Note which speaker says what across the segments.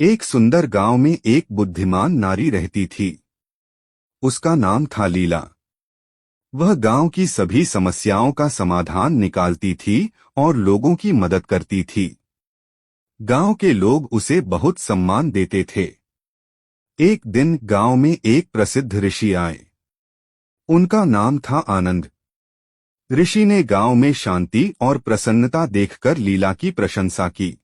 Speaker 1: एक सुंदर गांव में एक बुद्धिमान नारी रहती थी। उसका नाम था लीला। वह गांव की सभी समस्याओं का समाधान निकालती थी और लोगों की मदद करती थी। गांव के लोग उसे बहुत सम्मान देते थे। एक दिन गांव में एक प्रसिद्ध ऋषि आए। उनका नाम था आनंद। ऋषि ने गांव में शांति और प्रसन्नता देखकर लीला की प्रशंसा की।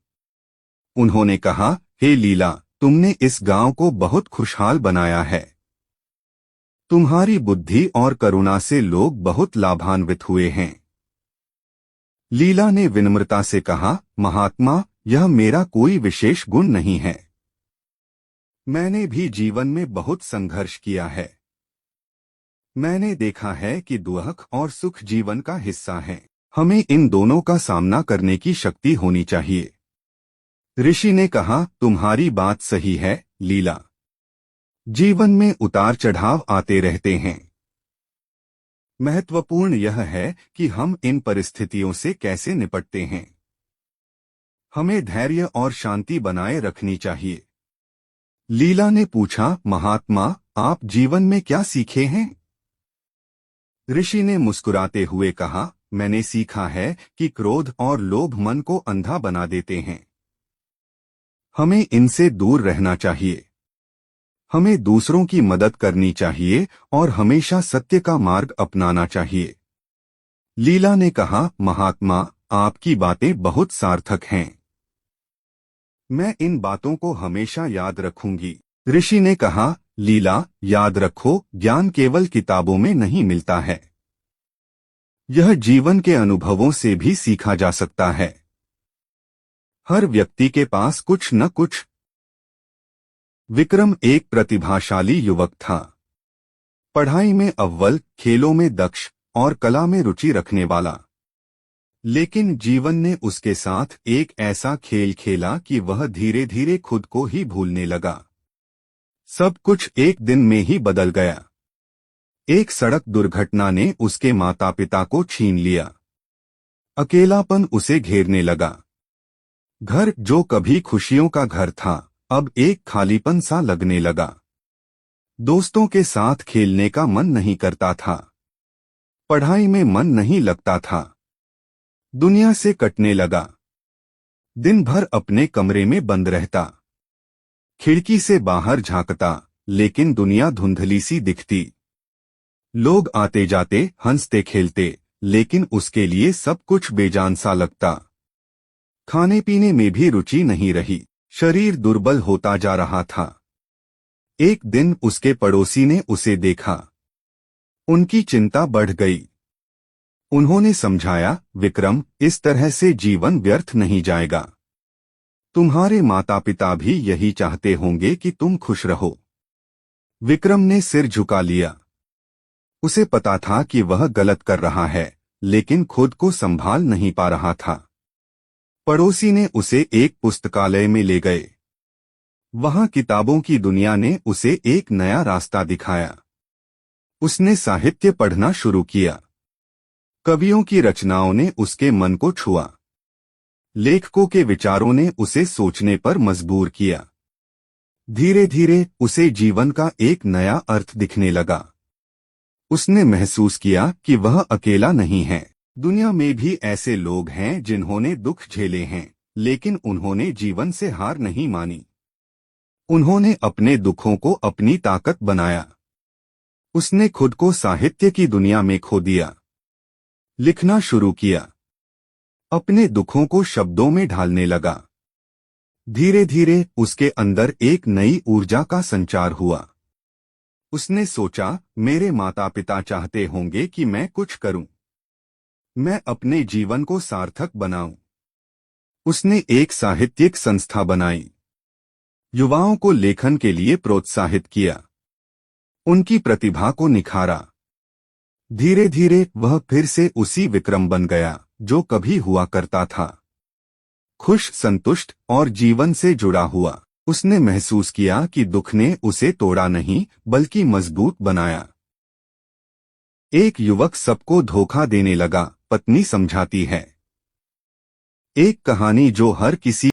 Speaker 1: उन्होंने कहा, हे लीला, तुमने इस गांव को बहुत खुशहाल बनाया है। तुम्हारी बुद्धि और करुणा से लोग बहुत लाभान्वित हुए हैं। लीला ने विनम्रता से कहा, महात्मा, यह मेरा कोई विशेष गुण नहीं है। मैंने भी जीवन में बहुत संघर्ष किया है। मैंने देखा है कि दुख और सुख जीवन का हिस्सा है। हमें इन दोनों का सामना करने की शक्ति होनी चाहिए। ऋषि ने कहा, तुम्हारी बात सही है लीला। जीवन में उतार चढ़ाव आते रहते हैं। महत्वपूर्ण यह है कि हम इन परिस्थितियों से कैसे निपटते हैं। हमें धैर्य और शांति बनाए रखनी चाहिए। लीला ने पूछा, महात्मा, आप जीवन में क्या सीखे हैं? ऋषि ने मुस्कुराते हुए कहा, मैंने सीखा है कि क्रोध और लोभ मन को अंधा बना देते हैं। हमें इनसे दूर रहना चाहिए। हमें दूसरों की मदद करनी चाहिए और हमेशा सत्य का मार्ग अपनाना चाहिए। लीला ने कहा, महात्मा, आपकी बातें बहुत सार्थक हैं। मैं इन बातों को हमेशा याद रखूंगी। ऋषि ने कहा, लीला, याद रखो, ज्ञान केवल किताबों में नहीं मिलता है। यह जीवन के अनुभवों से भी सीखा जा सकता है। हर व्यक्ति के पास कुछ न कुछ। विक्रम एक प्रतिभाशाली युवक था। पढ़ाई में अव्वल, खेलों में दक्ष और कला में रुचि रखने वाला। लेकिन जीवन ने उसके साथ एक ऐसा खेल खेला कि वह धीरे धीरे खुद को ही भूलने लगा। सब कुछ एक दिन में ही बदल गया। एक सड़क दुर्घटना ने उसके माता पिता को छीन लिया। अकेलापन उसे घेरने लगा। घर जो कभी खुशियों का घर था, अब एक खालीपन सा लगने लगा। दोस्तों के साथ खेलने का मन नहीं करता था। पढ़ाई में मन नहीं लगता था। दुनिया से कटने लगा। दिन भर अपने कमरे में बंद रहता। खिड़की से बाहर झांकता, लेकिन दुनिया धुंधली सी दिखती। लोग आते जाते, हंसते खेलते, लेकिन उसके लिए सब कुछ बेजान सा लगता। खाने पीने में भी रुचि नहीं रही। शरीर दुर्बल होता जा रहा था। एक दिन उसके पड़ोसी ने उसे देखा। उनकी चिंता बढ़ गई। उन्होंने समझाया, विक्रम, इस तरह से जीवन व्यर्थ नहीं जाएगा। तुम्हारे माता पिता भी यही चाहते होंगे कि तुम खुश रहो। विक्रम ने सिर झुका लिया। उसे पता था कि वह गलत कर रहा है, लेकिन खुद को संभाल नहीं पा रहा था। पड़ोसी ने उसे एक पुस्तकालय में ले गए। वहां किताबों की दुनिया ने उसे एक नया रास्ता दिखाया। उसने साहित्य पढ़ना शुरू किया। कवियों की रचनाओं ने उसके मन को छुआ। लेखकों के विचारों ने उसे सोचने पर मजबूर किया। धीरे धीरे उसे जीवन का एक नया अर्थ दिखने लगा। उसने महसूस किया कि वह अकेला नहीं है। दुनिया में भी ऐसे लोग हैं जिन्होंने दुख झेले हैं, लेकिन उन्होंने जीवन से हार नहीं मानी। उन्होंने अपने दुखों को अपनी ताकत बनाया। उसने खुद को साहित्य की दुनिया में खो दिया। लिखना शुरू किया। अपने दुखों को शब्दों में ढालने लगा। धीरे धीरे उसके अंदर एक नई ऊर्जा का संचार हुआ। उसने सोचा, मेरे माता पिता चाहते होंगे कि मैं कुछ करूं। मैं अपने जीवन को सार्थक बनाऊं। उसने एक साहित्यिक संस्था बनाई। युवाओं को लेखन के लिए प्रोत्साहित किया। उनकी प्रतिभा को निखारा। धीरे धीरे वह फिर से उसी विक्रम बन गया जो कभी हुआ करता था। खुश, संतुष्ट और जीवन से जुड़ा हुआ। उसने महसूस किया कि दुख ने उसे तोड़ा नहीं, बल्कि मजबूत बनाया। एक युवक सबको धोखा देने लगा, पत्नी समझाती है। एक कहानी जो हर किसी